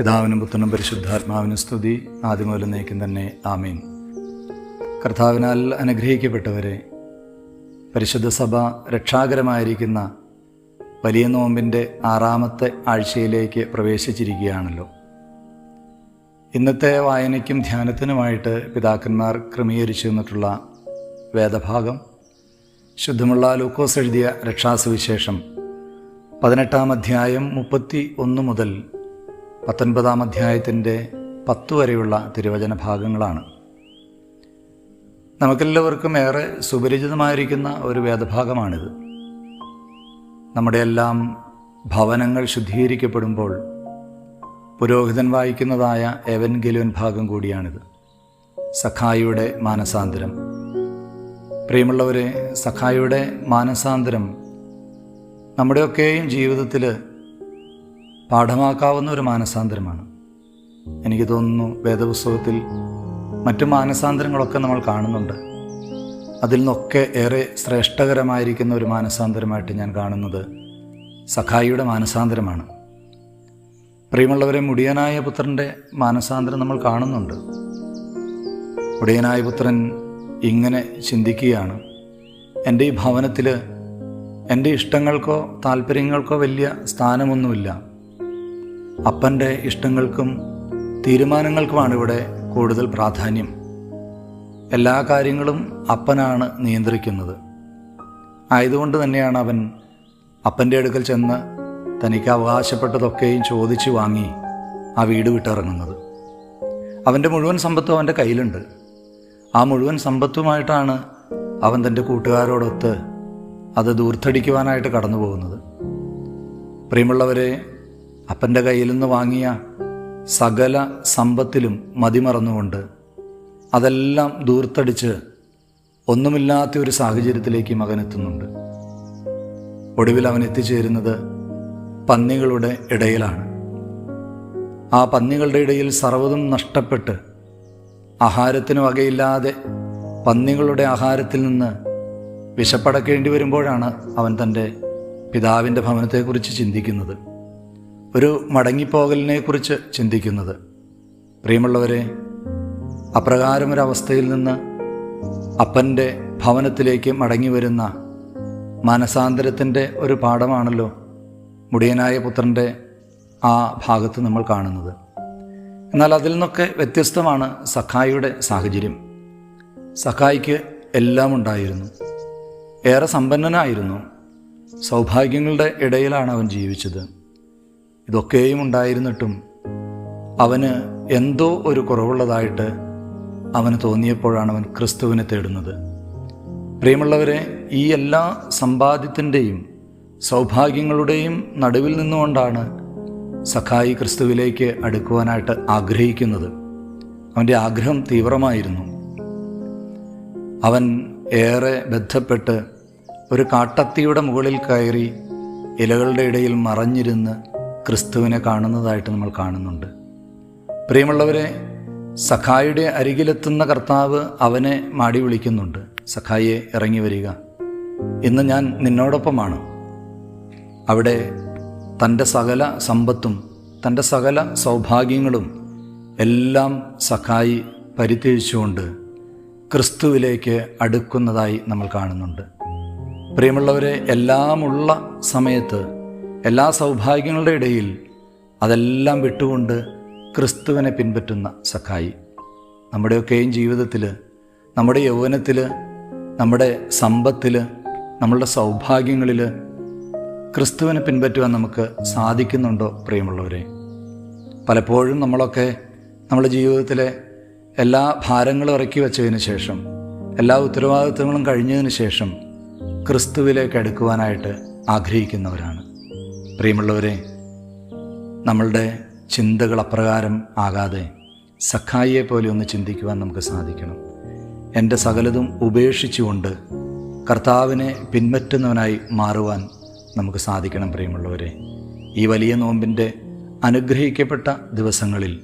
പിതാവിനും പുത്രനും പരിശുദ്ധാത്മാവിനും സ്തുതി, ആദ്യം മുതൽ എന്നേക്കും തന്നെ ആമേൻ. കർത്താവിനാൽ അനുഗ്രഹിക്കപ്പെട്ടവരെ, പരിശുദ്ധ സഭ രക്ഷാകരമായിരിക്കുന്ന വലിയ നോമ്പിൻ്റെ 6ാമത്തെ ആഴ്ചയിലേക്ക് പ്രവേശിച്ചിരിക്കുകയാണല്ലോ. ഇന്നത്തെ വായനയ്ക്കും ധ്യാനത്തിനുമായിട്ട് പിതാക്കന്മാർ ക്രമീകരിച്ചു തന്നിട്ടുള്ള വേദഭാഗം ശുദ്ധമുള്ള ലൂക്കോസ് എഴുതിയ രക്ഷാസുവിശേഷം 18-ാം അധ്യായം 31 മുതൽ 19-ാം അധ്യായത്തിൻ്റെ 10 വരെയുള്ള തിരുവചന ഭാഗങ്ങളാണ്. നമുക്കെല്ലാവർക്കും ഏറെ സുപരിചിതമായിരിക്കുന്ന ഒരു വേദഭാഗമാണിത്. നമ്മുടെ എല്ലാം ഭവനങ്ങൾ ശുദ്ധീകരിക്കപ്പെടുമ്പോൾ പുരോഹിതൻ വായിക്കുന്നതായ എവൻഗേലിയോൻ ഭാഗം കൂടിയാണിത്. സഖായിയുടെ മാനസാന്തരം. പ്രിയമുള്ളവരെ, സഖായിയുടെ മാനസാന്തരം നമ്മുടെയൊക്കെയും ജീവിതത്തിൽ പാഠമാക്കാവുന്ന ഒരു മാനസാന്തരമാണ്. എനിക്ക് തോന്നുന്നു വേദപുസ്തകത്തിൽ മറ്റു മാനസാന്തരങ്ങളൊക്കെ നമ്മൾ കാണുന്നുണ്ട്. അതിൽ നിന്നൊക്കെ ഏറെ ശ്രേഷ്ഠകരമായിരിക്കുന്ന ഒരു മാനസാന്തരമായിട്ട് ഞാൻ കാണുന്നത് സഖായിയുടെ മാനസാന്തരമാണ്. പ്രിയമുള്ളവരെ, മുടിയനായ പുത്രൻ്റെ മാനസാന്തരം നമ്മൾ കാണുന്നുണ്ട്. മുടിയനായ പുത്രൻ ഇങ്ങനെ ചിന്തിക്കുകയാണ്: എൻ്റെ ഈ ഭവനത്തിൽ എൻ്റെ ഇഷ്ടങ്ങൾക്കോ താല്പര്യങ്ങൾക്കോ വലിയ സ്ഥാനമൊന്നുമില്ല. അപ്പൻ്റെ ഇഷ്ടങ്ങൾക്കും തീരുമാനങ്ങൾക്കുമാണ് ഇവിടെ കൂടുതൽ പ്രാധാന്യം. എല്ലാ കാര്യങ്ങളും അപ്പനാണ് നിയന്ത്രിക്കുന്നത്. ആയതുകൊണ്ട് തന്നെയാണ് അവൻ അപ്പൻ്റെ അടുക്കൽ ചെന്ന് തനിക്ക് അവകാശപ്പെട്ടതൊക്കെയും ചോദിച്ചു വാങ്ങി ആ വീട് വിട്ടിറങ്ങുന്നത്. അവൻ്റെ മുഴുവൻ സമ്പത്തും അവൻ്റെ കയ്യിലുണ്ട്. ആ മുഴുവൻ സമ്പത്തുമായിട്ടാണ് അവൻ തൻ്റെ കൂട്ടുകാരോടൊത്ത് അത് ദൂർത്തടിക്കുവാനായിട്ട് കടന്നു പോകുന്നത്. പ്രിയമുള്ളവരെ, അപ്പൻ്റെ കയ്യിൽ നിന്ന് വാങ്ങിയ സകല സമ്പത്തിലും മതിമറന്നുകൊണ്ട് അതെല്ലാം ദൂർത്തടിച്ച് ഒന്നുമില്ലാത്ത ഒരു സാഹചര്യത്തിലേക്ക് മകൻ എത്തുന്നുണ്ട്. ഒടുവിൽ അവൻ എത്തിച്ചേരുന്നത് പന്നികളുടെ ഇടയിലാണ്. ആ പന്നികളുടെ ഇടയിൽ സർവ്വതും നഷ്ടപ്പെട്ട് ആഹാരത്തിന് വകയില്ലാതെ പന്നികളുടെ ആഹാരത്തിൽ നിന്ന് വിശപ്പടക്കേണ്ടി വരുമ്പോഴാണ് അവൻ തൻ്റെ പിതാവിൻ്റെ ഭവനത്തെക്കുറിച്ച് ചിന്തിക്കുന്നത്, ഒരു മടങ്ങിപ്പോകലിനെക്കുറിച്ച് ചിന്തിക്കുന്നത്. പ്രിയമുള്ളവരെ, അപ്രകാരമൊരവസ്ഥയിൽ നിന്ന് അപ്പൻ്റെ ഭവനത്തിലേക്ക് മടങ്ങി വരുന്ന മാനസാന്തരത്തിൻ്റെ ഒരു പാഠമാണല്ലോ മുടിയനായ പുത്രൻ്റെ ആ ഭാഗത്ത് നമ്മൾ കാണുന്നത്. എന്നാൽ അതിൽ നിന്നൊക്കെ വ്യത്യസ്തമാണ് സഖായിയുടെ സാഹചര്യം. സഖായിക്ക് എല്ലാം ഉണ്ടായിരുന്നു. ഏറെ സമ്പന്നനായിരുന്നു. സൗഭാഗ്യങ്ങളുടെ ഇടയിലാണ് അവൻ ജീവിച്ചത്. ഇതൊക്കെയും ഉണ്ടായിരുന്നിട്ടും അവന് എന്തോ ഒരു കുറവുള്ളതായിട്ട് അവന് തോന്നിയപ്പോഴാണ് അവൻ ക്രിസ്തുവിനെ തേടുന്നത്. പ്രിയമുള്ളവരെ, ഈ എല്ലാ സമ്പാദ്യത്തിൻ്റെയും സൗഭാഗ്യങ്ങളുടെയും നടുവിൽ നിന്നുകൊണ്ടാണ് സഖായി ക്രിസ്തുവിലേക്ക് അടുക്കുവാനായിട്ട് ആഗ്രഹിക്കുന്നത്. അവൻ്റെ ആഗ്രഹം തീവ്രമായിരുന്നു. അവൻ ഏറെ ബന്ധപ്പെട്ട് ഒരു കാട്ടത്തിയുടെ മുകളിൽ കയറി ഇലകളുടെ ഇടയിൽ മറഞ്ഞിരുന്ന് ക്രിസ്തുവിനെ കാണുന്നതായിട്ട് നമ്മൾ കാണുന്നുണ്ട്. പ്രിയമുള്ളവരെ, സഖായിയുടെ അരികിലെത്തുന്ന കർത്താവ് അവനെ മാടി വിളിക്കുന്നുണ്ട്: സഖായിയെ, ഇറങ്ങി വരിക, ഇന്ന് ഞാൻ നിന്നോടൊപ്പമാണ്. അവിടെ തൻ്റെ സകല സമ്പത്തും തൻ്റെ സകല സൗഭാഗ്യങ്ങളും എല്ലാം സഖായി പരിത്യജിച്ചുകൊണ്ട് ക്രിസ്തുവിലേക്ക് അടുക്കുന്നതായി നമ്മൾ കാണുന്നുണ്ട്. പ്രിയമുള്ളവരെ, എല്ലാമുള്ള സമയത്ത് എല്ലാ സൗഭാഗ്യങ്ങളുടെ ഇടയിൽ അതെല്ലാം വിട്ടുകൊണ്ട് ക്രിസ്തുവിനെ പിൻപറ്റുന്ന സഖായി. നമ്മുടെയൊക്കെയും ജീവിതത്തിൽ, നമ്മുടെ യൗവനത്തിൽ, നമ്മുടെ സമ്പത്തിൽ, നമ്മളുടെ സൗഭാഗ്യങ്ങളിൽ ക്രിസ്തുവിനെ പിൻപറ്റുവാൻ നമുക്ക് സാധിക്കുന്നുണ്ടോ? പ്രിയമുള്ളവരെ, പലപ്പോഴും നമ്മളൊക്കെ നമ്മുടെ ജീവിതത്തിലെ എല്ലാ ഭാരങ്ങളും ഇറക്കി വച്ചതിന് ശേഷം, എല്ലാ ഉത്തരവാദിത്വങ്ങളും കഴിഞ്ഞതിന് ശേഷം ക്രിസ്തുവിലേക്ക് അടുക്കുവാനായിട്ട് ആഗ്രഹിക്കുന്നവരാണ്. പ്രിയമുള്ളവരെ, നമ്മളുടെ ചിന്തകൾ അപ്രകാരം ആകാതെ സഖായിയെ പോലെ ഒന്ന് ചിന്തിക്കുവാൻ നമുക്ക് സാധിക്കണം. എൻ്റെ സകലതും ഉപേക്ഷിച്ചുകൊണ്ട് കർത്താവിനെ പിൻപറ്റുന്നവനായി മാറുവാൻ നമുക്ക് സാധിക്കണം. പ്രിയമുള്ളവരെ, ഈ വലിയ നോമ്പിൻ്റെ അനുഗ്രഹിക്കപ്പെട്ട ദിവസങ്ങളിൽ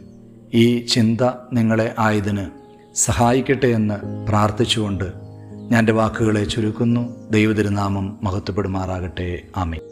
ഈ ചിന്ത നിങ്ങളെ ആയതിന് സഹായിക്കട്ടെ എന്ന് പ്രാർത്ഥിച്ചുകൊണ്ട് ഞാൻ എൻ്റെ വാക്കുകളെ ചുരുക്കുന്നു. ദൈവതിരുനാമം മഹത്വപ്പെടുമാറാകട്ടെ. ആമേൻ.